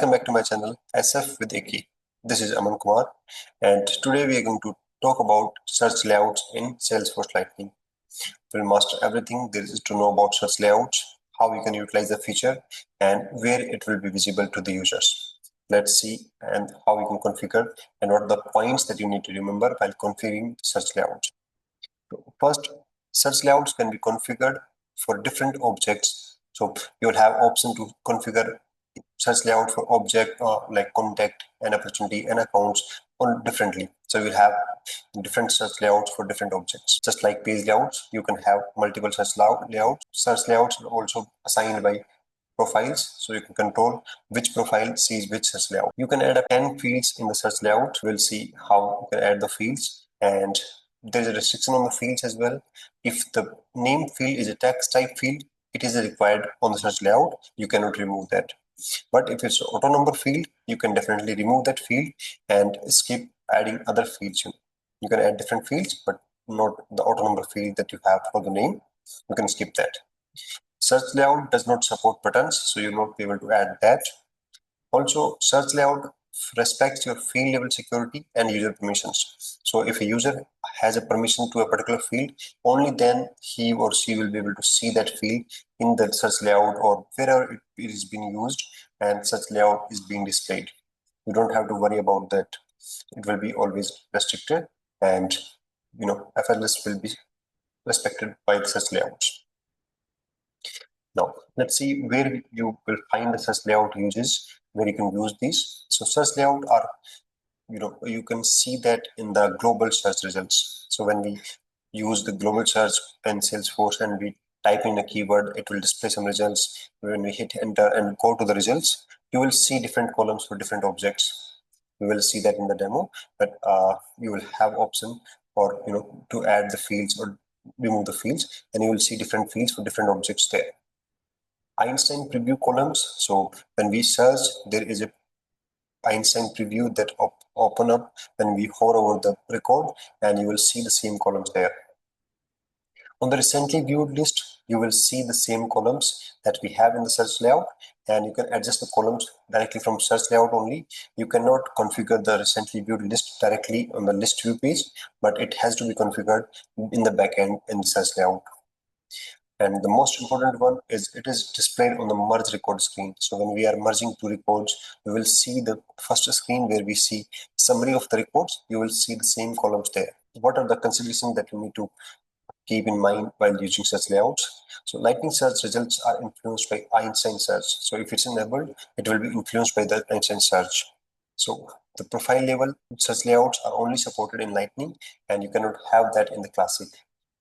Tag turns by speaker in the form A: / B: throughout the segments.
A: Welcome back to my channel SF with AK. This is Aman Kumar, and today we are going to talk about search layouts in Salesforce Lightning. We'll master everything there is to know about search layouts, how we can utilize the feature, and where it will be visible to the users. Let's see and how we can configure and what are the points that you need to remember while configuring search layouts. First, search layouts can be configured for different objects. So you'll have option to configure search layout for object like contact and opportunity and accounts on differently. So you'll have different search layouts for different objects. Just like page layouts, you can have multiple search layouts. Search layouts are also assigned by profiles, so you can control which profile sees which search layout. You can add up 10 fields in the search layout. We'll see how you can add the fields, and there's a restriction on the fields as well. If the name field is a text type field, it is required on the search layout. You cannot remove that. But if it's auto number field, you can definitely remove that field and skip adding other fields. You can add different fields, but not the auto number field that you have for the name. You can skip that. Search layout does not support buttons, so you will not be able to add that. Also, search layout respects your field level security and user permissions. So if a user has a permission to a particular field, only then he or she will be able to see that field in the search layout or wherever it is being used and such layout is being displayed. You don't have to worry about that. It will be always restricted, and FLS will be respected by the search layouts. Now, let's see where you will find the search layout uses, where you can use these. So search layout are, you can see that in the global search results. So when we use the global search in Salesforce and we type in a keyword, it will display some results. When we hit enter and go to the results, you will see different columns for different objects. We will see that in the demo, but you will have option for, to add the fields or remove the fields, and you will see different fields for different objects there. Einstein preview columns. So when we search, there is a Einstein preview that open up when we hover over the record, and you will see the same columns there. On the recently viewed list, you will see the same columns that we have in the search layout, and you can adjust the columns directly from search layout only. You cannot configure the recently viewed list directly on the list view page, but it has to be configured in the backend in the search layout. And the most important one is it is displayed on the merge record screen. So when we are merging two records, we will see the first screen where we see summary of the records. You will see the same columns there. What are the considerations that you need to keep in mind while using such layouts? So Lightning Search results are influenced by Einstein Search. So if it's enabled, it will be influenced by the Einstein Search. So the profile level search layouts are only supported in Lightning, and you cannot have that in the Classic.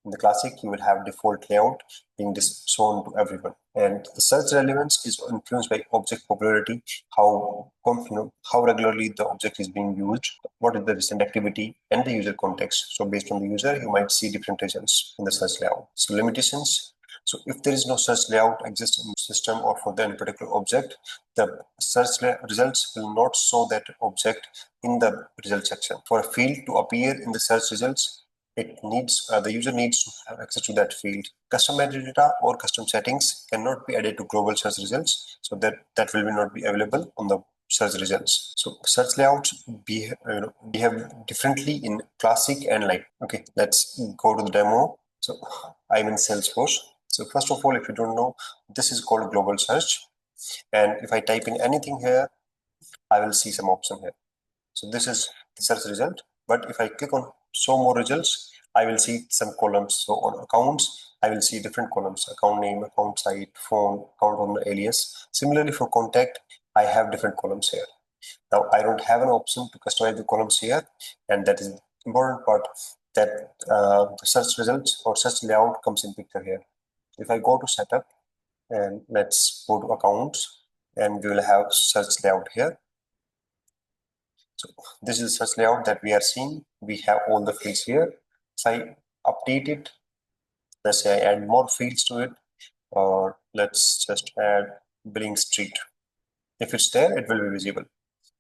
A: In the Classic, you will have default layout being shown to everyone. And the search relevance is influenced by object popularity, how regularly the object is being used, what is the recent activity, and the user context. So based on the user, you might see different results in the search layout. So limitations. So if there is no search layout exists in the system or for any particular object, the search results will not show that object in the result section. For a field to appear in the search results, the user needs to have access to that field. Custom metadata or custom settings cannot be added to global search results, so that will not be available on the search results. So search layouts behave differently in Classic and Light. Okay, let's go to the demo. So I'm in Salesforce. So first of all, if you don't know, this is called global search, and if I type in anything here, I will see some option here. So this is the search result, but if I click on show more results, I will see some columns. So on accounts, I will see different columns: account name, account site, phone, account owner, alias. Similarly for contact, I have different columns here. Now I don't have an option to customize the columns here, and that is the important part, that the search results or search layout comes in picture here. If I go to setup and let's go to accounts, and we will have search layout here. So this is the search layout that we are seeing. We have all the fields here. So I update it. Let's say I add more fields to it, or let's just add billing street. If it's there, it will be visible.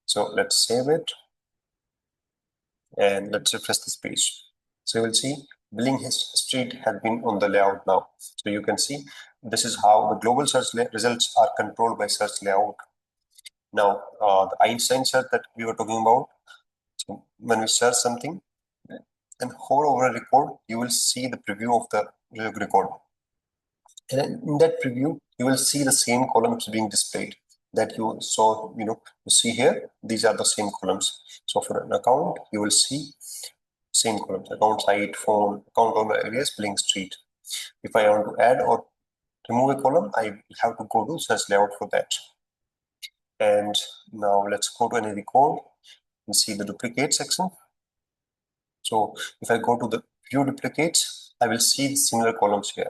A: So let's save it and let's refresh this page. So you will see billing street has been on the layout now. So you can see this is how the global search results are controlled by search layout. Now, the Einstein search that we were talking about. So when we search something and hover over a record, you will see the preview of the record. And in that preview, you will see the same columns being displayed that you saw, you see here. These are the same columns. So for an account, you will see same columns: account site, phone, account owner areas, billing street. If I want to add or remove a column, I have to go to search layout for that. And now let's go to any record and see the duplicate section. So if I go to the view duplicates, I will see similar columns here.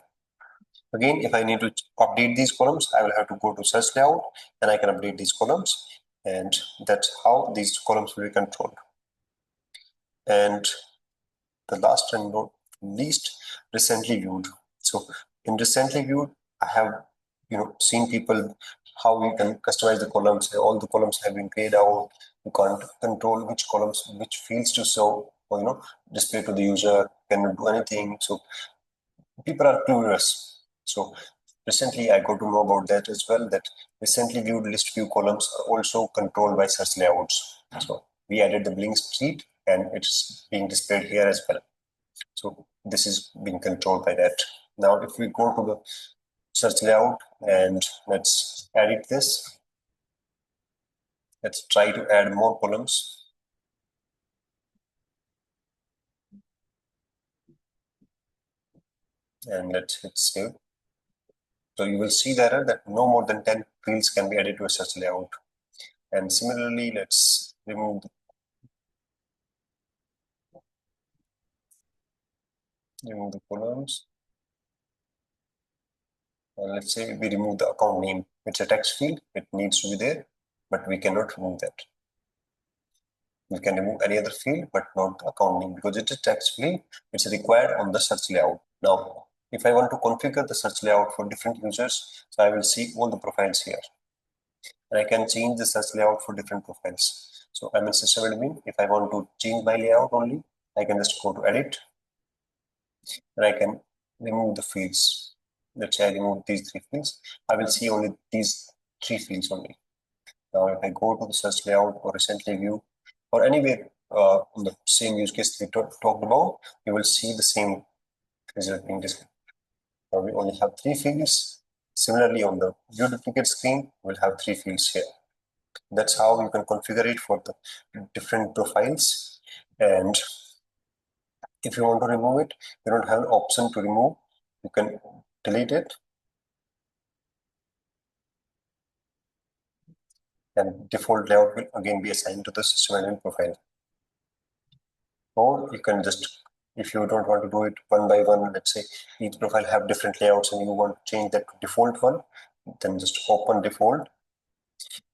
A: Again, if I need to update these columns, I will have to go to search layout and I can update these columns. And that's how these columns will be controlled. And the last and not least, recently viewed. So in recently viewed, I have seen people how you can customize the columns. All the columns have been grayed out. You can't control which columns, which fields to show or display to the user. Cannot do anything. So people are curious. So recently I got to know about that as well, that recently viewed list view columns are also controlled by search layouts. So we added the blink sheet and it's being displayed here as well. So this is being controlled by that. Now if we go to the search layout and let's edit this. Let's try to add more columns. And let's hit save. So you will see there that no more than 10 fields can be added to a search layout. And similarly, let's remove the columns. Let's say we remove the account name. It's a text field. It needs to be there, but we cannot remove that. We can remove any other field, but not the account name because it's a text field. It's required on the search layout. Now, if I want to configure the search layout for different users, so I will see all the profiles here. And I can change the search layout for different profiles. So I'm in system admin. If I want to change my layout only, I can just go to edit and I can remove the fields. Let's say I remove these 3 fields. I will see only these 3 fields only. Now, if I go to the search layout or recently view or anywhere on the same use case we talked about, you will see the same result being displayed. Now we only have 3 fields. Similarly, on the view duplicate screen, we'll have 3 fields here. That's how you can configure it for the different profiles. And if you want to remove it, you don't have an option to remove. You can delete it. And default layout will again be assigned to the system admin profile. Or you can just, if you don't want to do it one by one, let's say each profile have different layouts and you want to change that to default one, then just open default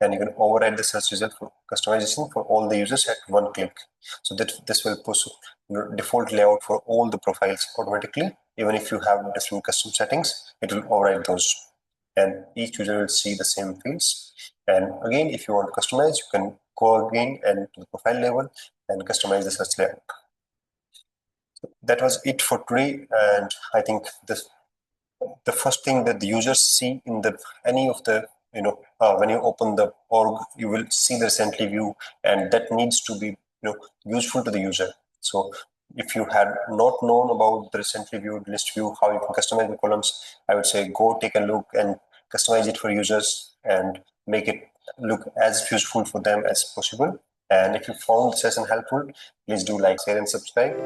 A: and you can override the search result for customization for all the users at one click. So that this will push default layout for all the profiles automatically. Even if you have different custom settings, it will override those. And each user will see the same fields. And again, if you want to customize, you can go again and to the profile level and customize the search layout. So that was it for today. And I think the first thing that the users see in the any of the when you open the org, you will see the recently view, and that needs to be useful to the user. So if you had not known about the recently viewed list view, how you can customize the columns, I would say go take a look and customize it for users and make it look as useful for them as possible. And if you found the session helpful, please do like, share, and subscribe.